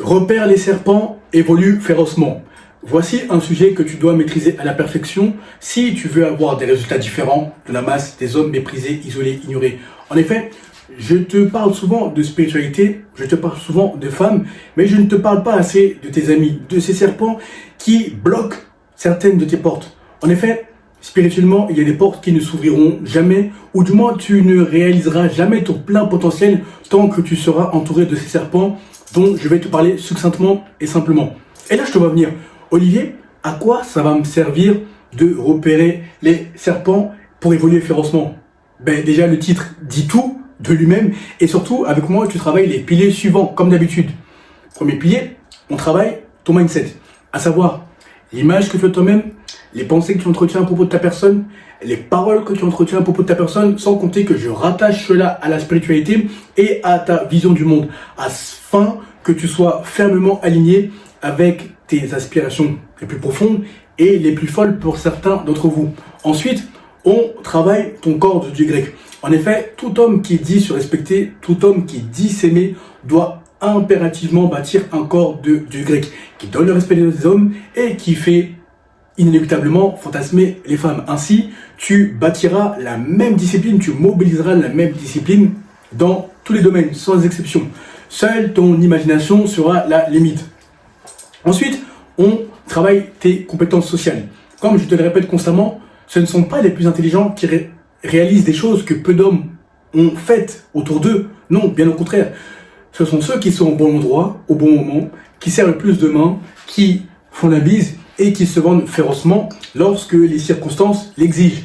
Repère les serpents, évolue férocement. Voici un sujet que tu dois maîtriser à la perfection si tu veux avoir des résultats différents de la masse des hommes méprisés, isolés, ignorés. En effet, je te parle souvent de spiritualité, je te parle souvent de femmes, mais je ne te parle pas assez de tes amis, de ces serpents qui bloquent certaines de tes portes. En effet, spirituellement, il y a des portes qui ne s'ouvriront jamais, ou du moins tu ne réaliseras jamais ton plein potentiel tant que tu seras entouré de ces serpents dont je vais te parler succinctement et simplement. Et là, je te vois venir. Olivier, à quoi ça va me servir de repérer les serpents pour évoluer férocement? Déjà, le titre dit tout de lui-même. Et surtout, avec moi, tu travailles les piliers suivants, comme d'habitude. Premier pilier, on travaille ton mindset. À savoir, l'image que tu as de toi-même, les pensées que tu entretiens à propos de ta personne, les paroles que tu entretiens à propos de ta personne, sans compter que je rattache cela à la spiritualité et à ta vision du monde, afin que tu sois fermement aligné avec tes aspirations les plus profondes et les plus folles pour certains d'entre vous. Ensuite, on travaille ton corps de dieu grec. En effet, tout homme qui dit se respecter, tout homme qui dit s'aimer, doit impérativement bâtir un corps de dieu grec qui donne le respect des hommes et qui fait inéluctablement fantasmer les femmes. Ainsi, tu bâtiras la même discipline, tu mobiliseras la même discipline dans tous les domaines, sans exception. Seule ton imagination sera la limite. Ensuite, on travaille tes compétences sociales. Comme je te le répète constamment, ce ne sont pas les plus intelligents qui réalisent des choses que peu d'hommes ont faites autour d'eux. Non, bien au contraire. Ce sont ceux qui sont au bon endroit, au bon moment, qui serrent le plus de mains, qui font la bise et qui se vendent férocement lorsque les circonstances l'exigent.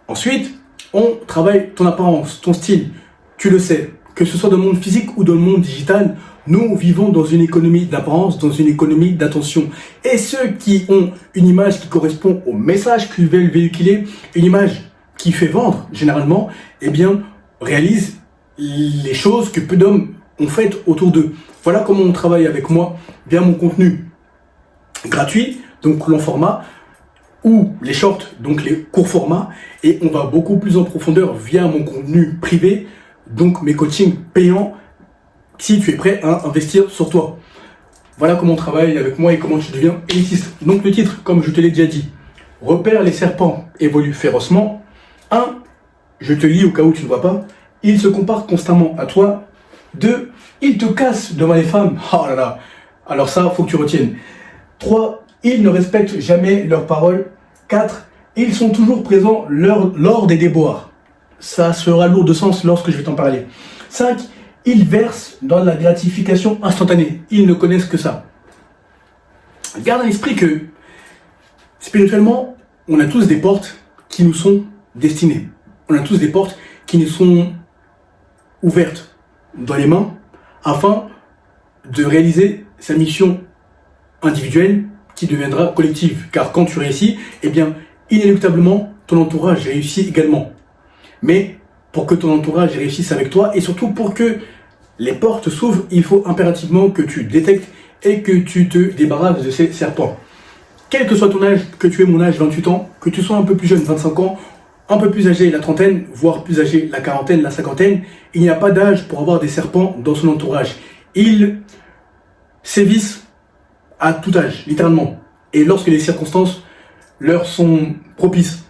Ensuite, on travaille ton apparence, ton style. Tu le sais, que ce soit dans le monde physique ou dans le monde digital, nous vivons dans une économie d'apparence, dans une économie d'attention. Et ceux qui ont une image qui correspond au message qu'ils veulent véhiculer, une image qui fait vendre généralement, eh bien, réalisent les choses que peu d'hommes ont faites autour d'eux. Voilà comment on travaille avec moi via mon contenu gratuit, donc long format, ou les shorts, donc les courts formats, et on va beaucoup plus en profondeur via mon contenu privé, donc mes coachings payants, si tu es prêt à investir sur toi. Voilà comment on travaille avec moi et comment tu deviens élitiste. Donc le titre, comme je te l'ai déjà dit, repère les serpents, évolue férocement. 1. Je te lis au cas où tu ne vois pas. Il se compare constamment à toi. 2. Il te casse devant les femmes. Oh là là. Alors ça, faut que tu retiennes. 3. Ils ne respectent jamais leurs paroles. 4. Ils sont toujours présents lors des déboires. Ça sera lourd de sens lorsque je vais t'en parler. 5. Ils versent dans la gratification instantanée. Ils ne connaissent que ça. Garde à l'esprit que, spirituellement, on a tous des portes qui nous sont destinées. On a tous des portes qui nous sont ouvertes dans les mains afin de réaliser sa mission individuelle qui deviendra collective. Car quand tu réussis, eh bien, inéluctablement, ton entourage réussit également. Mais pour que ton entourage réussisse avec toi et surtout pour que les portes s'ouvrent, il faut impérativement que tu détectes et que tu te débarrasses de ces serpents. Quel que soit ton âge, que tu aies mon âge 28 ans, que tu sois un peu plus jeune 25 ans, un peu plus âgé la trentaine, voire plus âgé la quarantaine, la cinquantaine, il n'y a pas d'âge pour avoir des serpents dans son entourage. Ils sévissent à tout âge, littéralement. Et lorsque les circonstances leur sont propices.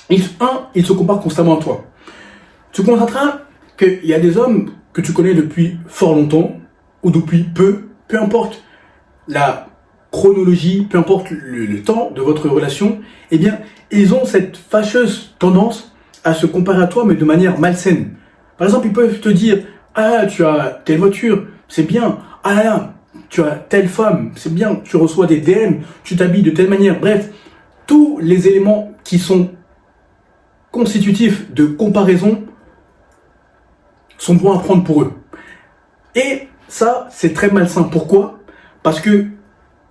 Ils se comparent constamment à toi. Tu constateras qu'il y a des hommes que tu connais depuis fort longtemps, ou depuis peu importe la chronologie, peu importe le temps de votre relation, eh bien, ils ont cette fâcheuse tendance à se comparer à toi, mais de manière malsaine. Par exemple, ils peuvent te dire, ah, tu as telle voiture, c'est bien. Ah là, tu as telle femme, c'est bien. Tu reçois des DM, tu t'habilles de telle manière. Bref, tous les éléments qui sont constitutifs de comparaison sont bons à prendre pour eux. Et ça, c'est très malsain. Pourquoi? Parce que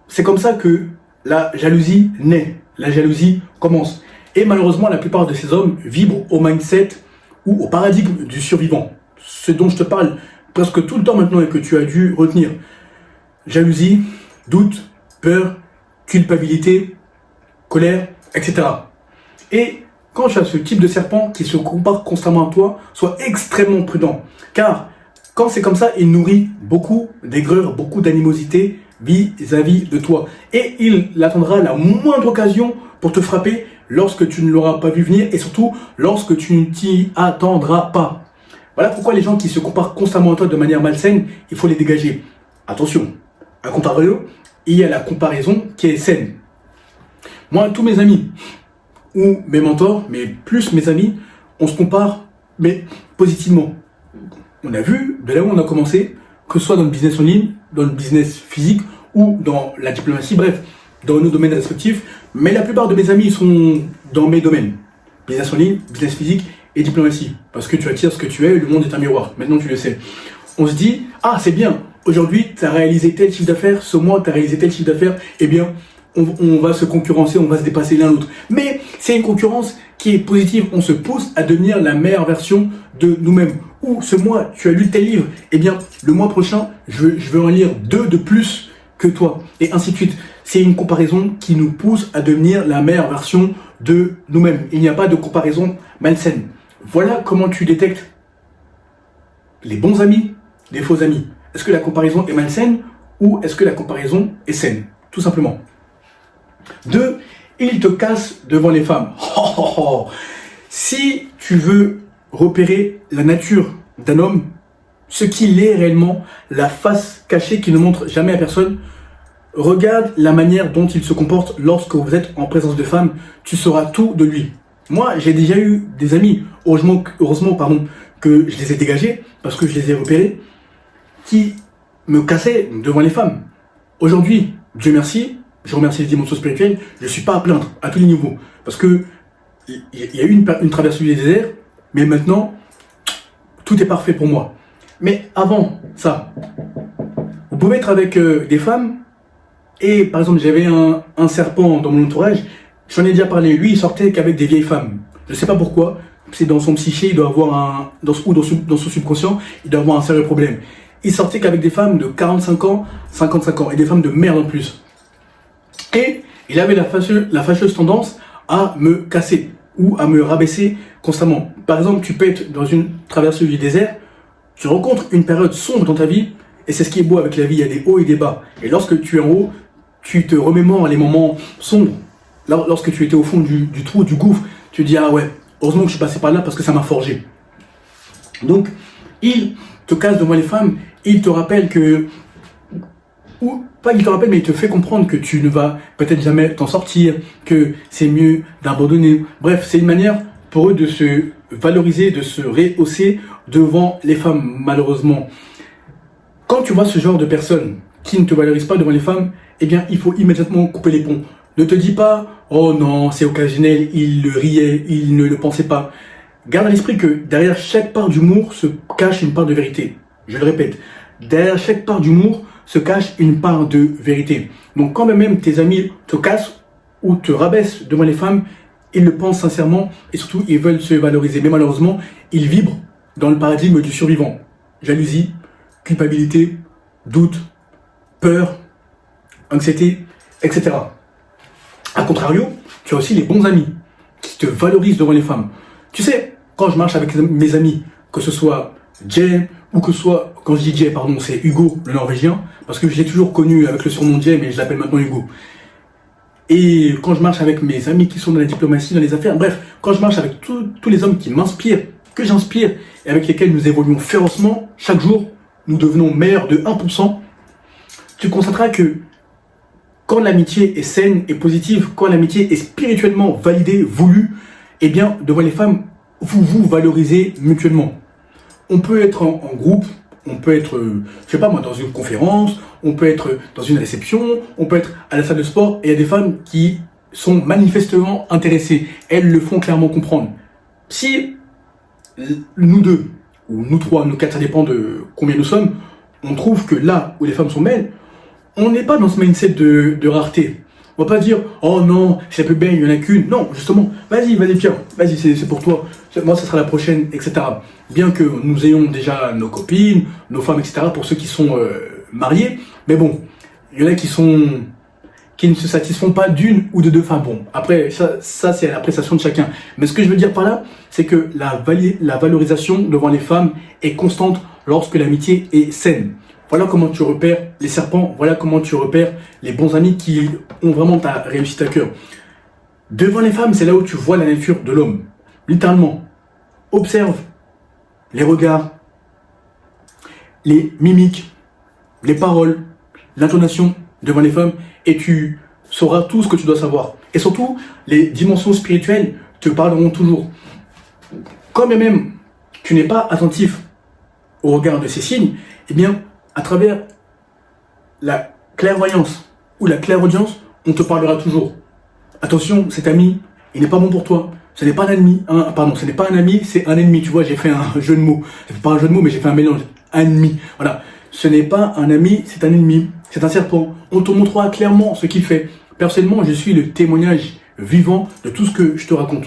c'est comme ça que la jalousie naît, la jalousie commence. Et malheureusement, la plupart de ces hommes vibrent au mindset ou au paradigme du survivant. Ce dont je te parle presque tout le temps maintenant et que tu as dû retenir. Jalousie, doute, peur, culpabilité, colère, etc. Et quand tu as ce type de serpent qui se compare constamment à toi, sois extrêmement prudent. Car Quand c'est comme ça, il nourrit beaucoup d'aigreur, beaucoup d'animosité vis-à-vis de toi. Et il attendra la moindre occasion pour te frapper lorsque tu ne l'auras pas vu venir et surtout lorsque tu ne t'y attendras pas. Voilà pourquoi les gens qui se comparent constamment à toi de manière malsaine, il faut les dégager. Attention, à contrario, il y a la comparaison qui est saine. Moi, tous mes amis, ou mes mentors, mais plus mes amis, on se compare, mais positivement. On a vu, de là où on a commencé, que ce soit dans le business en ligne, dans le business physique ou dans la diplomatie, bref, dans nos domaines respectifs. Mais la plupart de mes amis sont dans mes domaines. Business en ligne, business physique et diplomatie. Parce que tu attires ce que tu es, le monde est un miroir. Maintenant, tu le sais. On se dit, ah, c'est bien, aujourd'hui, tu as réalisé tel chiffre d'affaires, ce mois, tu as réalisé tel chiffre d'affaires, eh bien, on va se concurrencer, on va se dépasser l'un l'autre. Mais c'est une concurrence qui est positive. On se pousse à devenir la meilleure version de nous-mêmes. Ou ce mois, tu as lu tel livre, eh bien, le mois prochain, je veux en lire 2 de plus que toi. Et ainsi de suite. C'est une comparaison qui nous pousse à devenir la meilleure version de nous-mêmes. Il n'y a pas de comparaison malsaine. Voilà comment tu détectes les bons amis, les faux amis. Est-ce que la comparaison est malsaine ou est-ce que la comparaison est saine? Tout simplement. 2, il te casse devant les femmes. Si tu veux repérer la nature d'un homme, ce qu'il est réellement, la face cachée qu'il ne montre jamais à personne, regarde la manière dont il se comporte lorsque vous êtes en présence de femmes, tu sauras tout de lui. Moi, j'ai déjà eu des amis, heureusement que je les ai dégagés, parce que je les ai repérés, qui me cassaient devant les femmes. Aujourd'hui, Dieu merci, je remercie les dimensions spirituelles, je ne suis pas à plaindre à tous les niveaux. Parce que il y a eu une traversée du désert, mais maintenant, tout est parfait pour moi. Mais avant ça, vous pouvez être avec des femmes, et par exemple, j'avais un serpent dans mon entourage, j'en ai déjà parlé, lui il sortait qu'avec des vieilles femmes. Je ne sais pas pourquoi, c'est dans son psyché, il doit avoir dans son subconscient, il doit avoir un sérieux problème. Il sortait qu'avec des femmes de 45 ans, 55 ans, et des femmes de merde en plus. Et il avait la fâcheuse tendance à me casser ou à me rabaisser constamment. Par exemple, tu peux être dans une traversée du désert, tu rencontres une période sombre dans ta vie, et c'est ce qui est beau avec la vie, il y a des hauts et des bas. Et lorsque tu es en haut, tu te remémores les moments sombres. Lorsque tu étais au fond du trou, du gouffre, tu te dis, ah ouais, heureusement que je suis passé par là parce que ça m'a forgé. Donc, il te casse devant les femmes, il te rappelle que, ou pas il te rappelle, mais il te fait comprendre que tu ne vas peut-être jamais t'en sortir, que c'est mieux d'abandonner. Bref, c'est une manière pour eux de se valoriser, de se rehausser devant les femmes, malheureusement. Quand tu vois ce genre de personnes qui ne te valorisent pas devant les femmes, eh bien, il faut immédiatement couper les ponts. Ne te dis pas, oh non, c'est occasionnel, il le riait, il ne le pensait pas. Garde à l'esprit que derrière chaque part d'humour se cache une part de vérité. Je le répète, derrière chaque part d'humour se cache une part de vérité. Donc quand même tes amis te cassent ou te rabaissent devant les femmes, ils le pensent sincèrement et surtout ils veulent se valoriser. Mais malheureusement, ils vibrent dans le paradigme du survivant. Jalousie, culpabilité, doute, peur, anxiété, etc. A contrario, tu as aussi les bons amis qui te valorisent devant les femmes. Tu sais, quand je marche avec mes amis, que ce soit Jay ou que ce soit, quand je dis Jay, pardon, c'est Hugo, le Norvégien, parce que je l'ai toujours connu avec le surnom Jay, mais je l'appelle maintenant Hugo. Et quand je marche avec mes amis qui sont dans la diplomatie, dans les affaires, bref, quand je marche avec tous les hommes qui m'inspirent, que j'inspire, et avec lesquels nous évoluons férocement, chaque jour, nous devenons meilleurs de 1%, tu constateras que quand l'amitié est saine et positive, quand l'amitié est spirituellement validée, voulue, eh bien, devant les femmes, vous vous valorisez mutuellement. On peut être en groupe, on peut être, je sais pas moi, dans une conférence, on peut être dans une réception, on peut être à la salle de sport, et il y a des femmes qui sont manifestement intéressées. Elles le font clairement comprendre. Si nous deux, ou nous trois, nous quatre, ça dépend de combien nous sommes, on trouve que là où les femmes sont belles, on n'est pas dans ce mindset de rareté. On va pas dire, oh non, c'est la plus belle, il n'y en a qu'une. Non, justement, vas-y, tiens, vas-y, c'est pour toi. Moi, ça sera la prochaine, etc. Bien que nous ayons déjà nos copines, nos femmes, etc. pour ceux qui sont mariés. Mais bon, il y en a qui qui ne se satisfont pas d'une ou de deux femmes. Bon, après, ça c'est l'appréciation de chacun. Mais ce que je veux dire par là, c'est que la valorisation devant les femmes est constante lorsque l'amitié est saine. Voilà comment tu repères les serpents, voilà comment tu repères les bons amis qui ont vraiment ta réussite à cœur. Devant les femmes, c'est là où tu vois la nature de l'homme. Littéralement, observe les regards, les mimiques, les paroles, l'intonation devant les femmes et tu sauras tout ce que tu dois savoir. Et surtout, les dimensions spirituelles te parleront toujours. Quand même tu n'es pas attentif au regard de ces signes, eh bien, à travers la clairvoyance ou la clairaudience, on te parlera toujours. Attention, cet ami, il n'est pas bon pour toi. Ce n'est pas un ennemi, ce n'est pas un ami, c'est un ennemi. Tu vois, j'ai fait un jeu de mots. C'est pas un jeu de mots, mais j'ai fait un mélange. Un ennemi. Voilà. Ce n'est pas un ami, c'est un ennemi. C'est un serpent. On te montrera clairement ce qu'il fait. Personnellement, je suis le témoignage vivant de tout ce que je te raconte.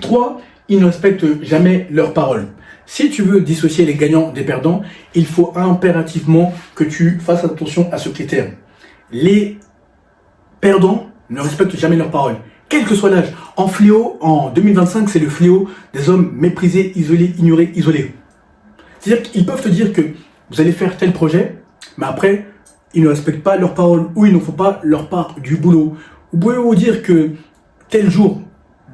3. Ils ne respectent jamais leurs paroles. Si tu veux dissocier les gagnants des perdants, il faut impérativement que tu fasses attention à ce critère. Les perdants ne respectent jamais leurs paroles, quel que soit l'âge. En fléau, en 2025, c'est le fléau des hommes méprisés, isolés, ignorés, isolés. C'est-à-dire qu'ils peuvent te dire que vous allez faire tel projet, mais après, ils ne respectent pas leurs paroles ou ils ne font pas leur part du boulot. Vous pouvez vous dire que tel jour,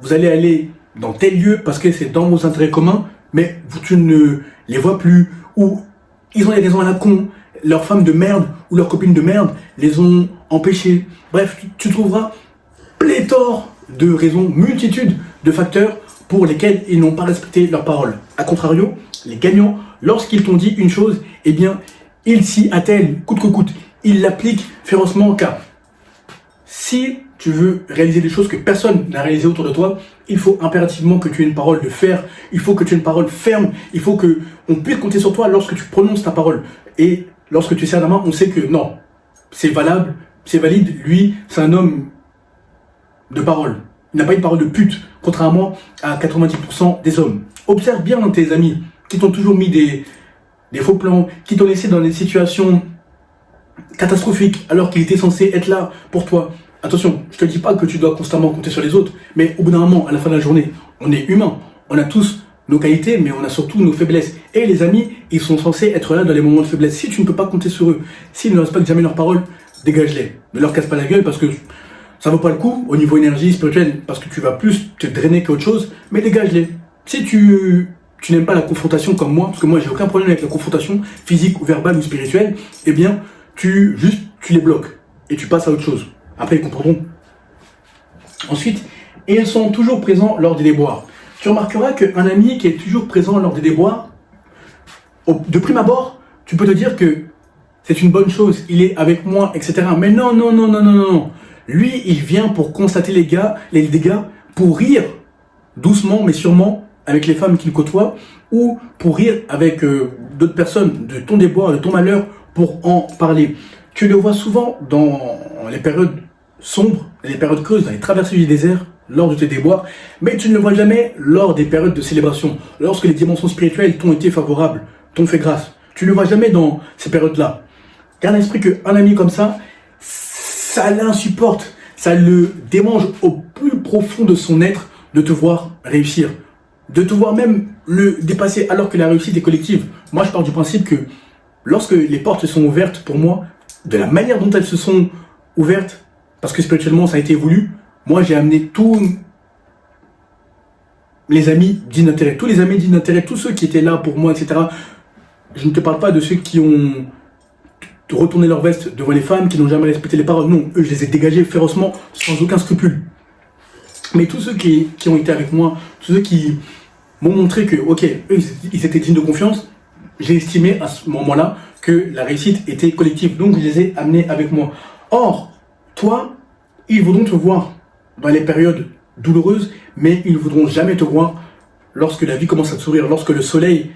vous allez aller dans tel lieu parce que c'est dans vos intérêts communs, mais tu ne les vois plus, ou ils ont des raisons à la con, leur femme de merde ou leur copine de merde les ont empêchés. Bref, tu trouveras pléthore de raisons, multitude de facteurs pour lesquels ils n'ont pas respecté leurs paroles. A contrario, les gagnants, lorsqu'ils t'ont dit une chose, eh bien, ils s'y attellent, coûte que coûte. Ils l'appliquent férocement car si tu veux réaliser des choses que personne n'a réalisées autour de toi, il faut impérativement que tu aies une parole de fer, il faut que tu aies une parole ferme, il faut qu'on puisse compter sur toi lorsque tu prononces ta parole. Et lorsque tu serres la main, on sait que non, c'est valable, c'est valide, lui, c'est un homme de parole. Il n'a pas une parole de pute, contrairement à 90% des hommes. Observe bien tes amis qui t'ont toujours mis des faux plans, qui t'ont laissé dans des situations catastrophiques alors qu'il était censé être là pour toi. Attention, je te dis pas que tu dois constamment compter sur les autres, mais au bout d'un moment, à la fin de la journée, on est humain. On a tous nos qualités, mais on a surtout nos faiblesses. Et les amis, ils sont censés être là dans les moments de faiblesse. Si tu ne peux pas compter sur eux, s'ils ne respectent jamais leurs paroles, dégage-les. Ne leur casse pas la gueule parce que ça vaut pas le coup au niveau énergie spirituelle, parce que tu vas plus te drainer qu'autre chose, mais dégage-les. Si tu n'aimes pas la confrontation comme moi, parce que moi j'ai aucun problème avec la confrontation physique ou verbale ou spirituelle, eh bien tu les bloques et tu passes à autre chose. Après ils comprendront. Ensuite, ils sont toujours présents lors des déboires. Tu remarqueras qu'un ami qui est toujours présent lors des déboires, de prime abord, tu peux te dire que c'est une bonne chose, il est avec moi, etc. Mais non, non, non, non, non, non. Lui, il vient pour constater les dégâts, pour rire doucement mais sûrement avec les femmes qu'il côtoie, ou pour rire avec d'autres personnes de ton déboire, de ton malheur, pour en parler. Tu le vois souvent dans les périodes sombres, les périodes creuses, dans les traversées du désert, lors de tes déboires, mais tu ne le vois jamais lors des périodes de célébration, lorsque les dimensions spirituelles t'ont été favorables, t'ont fait grâce. Tu ne le vois jamais dans ces périodes-là. Garde à l'esprit qu'un ami comme ça l'insupporte, ça le démange au plus profond de son être de te voir réussir, de te voir même le dépasser alors que la réussite est collective. Moi, je pars du principe que lorsque les portes se sont ouvertes pour moi, de la manière dont elles se sont ouvertes, parce que spirituellement ça a été voulu, moi j'ai amené tous les amis d'intérêt, tous ceux qui étaient là pour moi, etc. Je ne te parle pas de ceux qui ont retourné leur veste devant les femmes, qui n'ont jamais respecté les paroles. Non, eux je les ai dégagés férocement, sans aucun scrupule. Mais tous ceux qui ont été avec moi, tous ceux qui m'ont montré que, ok, eux ils étaient dignes de confiance, j'ai estimé à ce moment-là que la réussite était collective, donc je les ai amenés avec moi. Or, toi, ils voudront te voir dans les périodes douloureuses, mais ils ne voudront jamais te voir lorsque la vie commence à te sourire, lorsque le soleil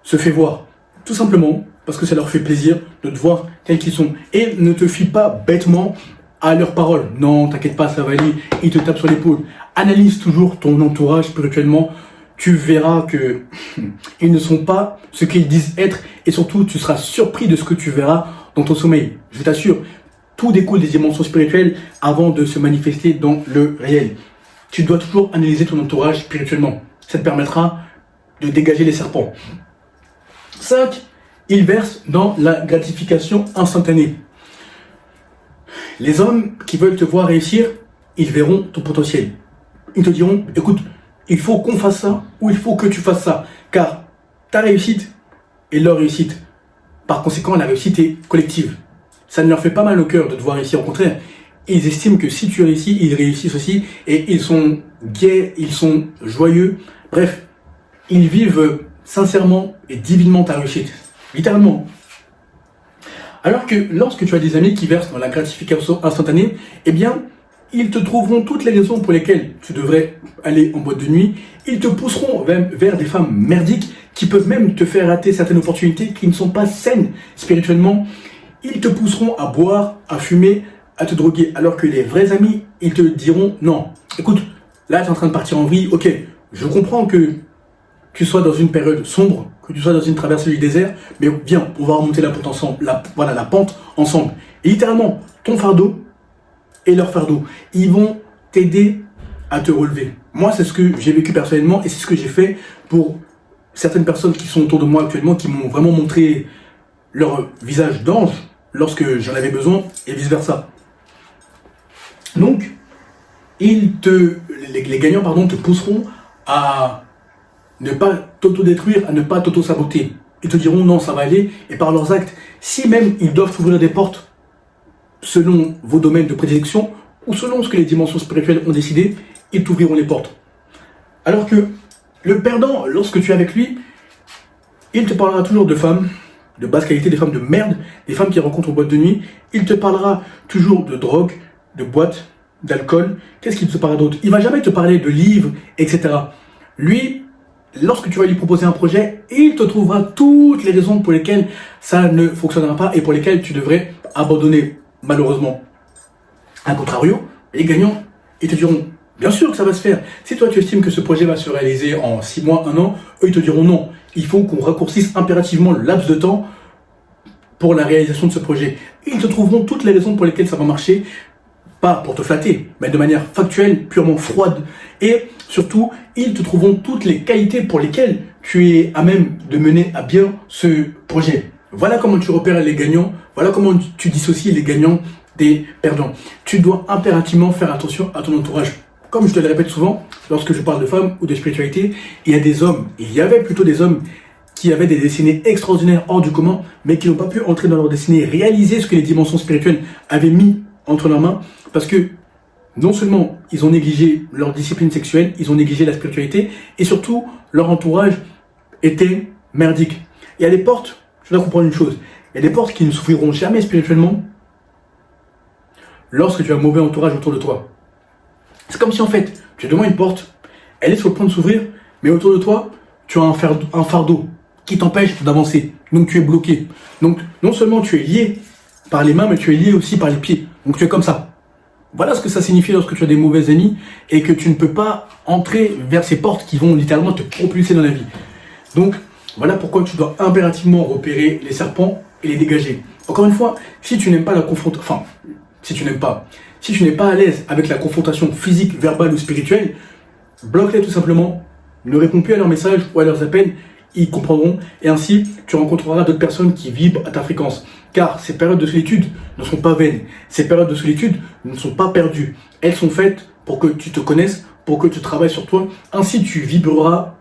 se fait voir. Tout simplement parce que ça leur fait plaisir de te voir tels qu'ils sont. Et ne te fie pas bêtement à leurs paroles. Non, t'inquiète pas, ça va aller, ils te tapent sur l'épaule. Analyse toujours ton entourage spirituellement. Tu verras que ils ne sont pas ce qu'ils disent être, et surtout tu seras surpris de ce que tu verras dans ton sommeil. Je t'assure, tout découle des dimensions spirituelles avant de se manifester dans le réel. Tu dois toujours analyser ton entourage spirituellement. Ça te permettra de dégager les serpents. 5. Il verse dans la gratification instantanée. Les hommes qui veulent te voir réussir, ils verront ton potentiel. Ils te diront, écoute, il faut qu'on fasse ça ou il faut que tu fasses ça. Car ta réussite est leur réussite. Par conséquent, la réussite est collective. Ça ne leur fait pas mal au cœur de te voir réussir. Au contraire, ils estiment que si tu réussis, ils réussissent aussi. Et ils sont gais, ils sont joyeux. Bref, ils vivent sincèrement et divinement ta réussite. Littéralement. Alors que lorsque tu as des amis qui versent dans la gratification instantanée, eh bien, ils te trouveront toutes les raisons pour lesquelles tu devrais aller en boîte de nuit. Ils te pousseront vers des femmes merdiques qui peuvent même te faire rater certaines opportunités qui ne sont pas saines spirituellement. Ils te pousseront à boire, à fumer, à te droguer. Alors que les vrais amis, ils te diront non. Écoute, là tu es en train de partir en vrille. Ok, je comprends que tu sois dans une période sombre, que tu sois dans une traversée du désert, mais viens, on va remonter la pente ensemble. La pente ensemble. Et littéralement, ton fardeau et leur fardeau, ils vont t'aider à te relever. Moi, c'est ce que j'ai vécu personnellement et c'est ce que j'ai fait pour certaines personnes qui sont autour de moi actuellement, qui m'ont vraiment montré leur visage d'ange lorsque j'en avais besoin et vice versa. Donc, les gagnants te pousseront à ne pas t'auto-détruire, à ne pas t'auto-saboter. Ils te diront non, ça va aller, et par leurs actes, si même ils doivent t'ouvrir des portes selon vos domaines de prédilection ou selon ce que les dimensions spirituelles ont décidé, ils t'ouvriront les portes. Alors que le perdant, lorsque tu es avec lui, il te parlera toujours de femmes de basse qualité, des femmes de merde, des femmes qu'il rencontre en boîte de nuit. Il te parlera toujours de drogue, de boîte, d'alcool. Qu'est-ce qu'il te parlera d'autre? Il va jamais te parler de livres, etc. Lui, lorsque tu vas lui proposer un projet, il te trouvera toutes les raisons pour lesquelles ça ne fonctionnera pas et pour lesquelles tu devrais abandonner, malheureusement. A contrario, les gagnants, ils te diront, bien sûr que ça va se faire. Si toi tu estimes que ce projet va se réaliser en 6 mois, 1 an, eux ils te diront non. Il faut qu'on raccourcisse impérativement le laps de temps pour la réalisation de ce projet. Ils te trouveront toutes les raisons pour lesquelles ça va marcher, pas pour te flatter, mais de manière factuelle, purement froide. Et surtout, ils te trouveront toutes les qualités pour lesquelles tu es à même de mener à bien ce projet. Voilà comment tu repères les gagnants, voilà comment tu dissocies les gagnants des perdants. Tu dois impérativement faire attention à ton entourage. Comme je te le répète souvent, lorsque je parle de femmes ou de spiritualité, il y a des hommes, il y avait plutôt des hommes qui avaient des destinées extraordinaires hors du commun, mais qui n'ont pas pu entrer dans leur destinée, réaliser ce que les dimensions spirituelles avaient mis entre leurs mains, parce que non seulement ils ont négligé leur discipline sexuelle, ils ont négligé la spiritualité, et surtout leur entourage était merdique. Il y a des portes, je dois comprendre une chose, il y a des portes qui ne s'ouvriront jamais spirituellement lorsque tu as un mauvais entourage autour de toi. C'est comme si en fait, tu es devant une porte, elle est sur le point de s'ouvrir, mais autour de toi, tu as un fardeau qui t'empêche d'avancer. Donc tu es bloqué. Donc non seulement tu es lié par les mains, mais tu es lié aussi par les pieds. Donc tu es comme ça. Voilà ce que ça signifie lorsque tu as des mauvais amis et que tu ne peux pas entrer vers ces portes qui vont littéralement te propulser dans la vie. Donc voilà pourquoi tu dois impérativement repérer les serpents et les dégager. Encore une fois, si tu n'aimes pas la confrontation, si tu n'es pas à l'aise avec la confrontation physique, verbale ou spirituelle, bloque-les tout simplement, ne réponds plus à leurs messages ou à leurs appels, ils comprendront, et ainsi tu rencontreras d'autres personnes qui vibrent à ta fréquence. Car ces périodes de solitude ne sont pas vaines, ces périodes de solitude ne sont pas perdues. Elles sont faites pour que tu te connaisses, pour que tu travailles sur toi, ainsi tu vibreras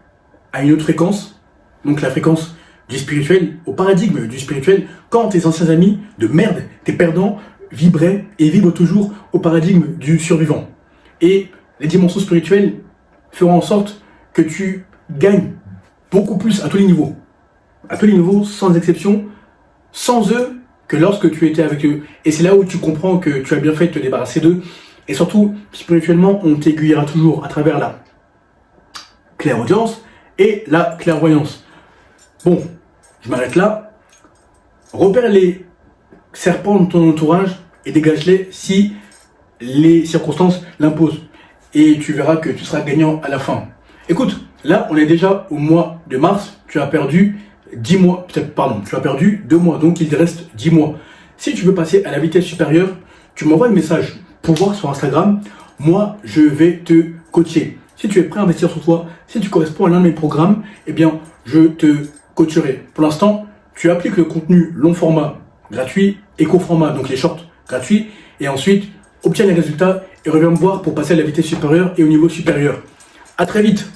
à une autre fréquence, donc la fréquence du spirituel, au paradigme du spirituel, quand tes anciens amis de merde, tes perdants, vibraient et vibrent toujours au paradigme du survivant. Et les dimensions spirituelles feront en sorte que tu gagnes beaucoup plus à tous les niveaux. À tous les niveaux, sans exception, sans eux, que lorsque tu étais avec eux. Et c'est là où tu comprends que tu as bien fait de te débarrasser d'eux. Et surtout, spirituellement, on t'aiguillera toujours à travers la clairaudience et la clairvoyance. Bon, je m'arrête là. Repère les serpents de ton entourage et dégage-les si les circonstances l'imposent. Et tu verras que tu seras gagnant à la fin. Écoute, là, on est déjà au mois de mars. Tu as perdu 10 mois, tu as perdu 2 mois. Donc, il te reste 10 mois. Si tu veux passer à la vitesse supérieure, tu m'envoies un message pour voir sur Instagram. Moi, je vais te coacher. Si tu es prêt à investir sur toi, si tu corresponds à l'un de mes programmes, eh bien, je te coacherai. Pour l'instant, tu appliques le contenu long format gratuit et court format, donc les shorts gratuits, et ensuite, obtiens les résultats et reviens me voir pour passer à la vitesse supérieure et au niveau supérieur. À très vite.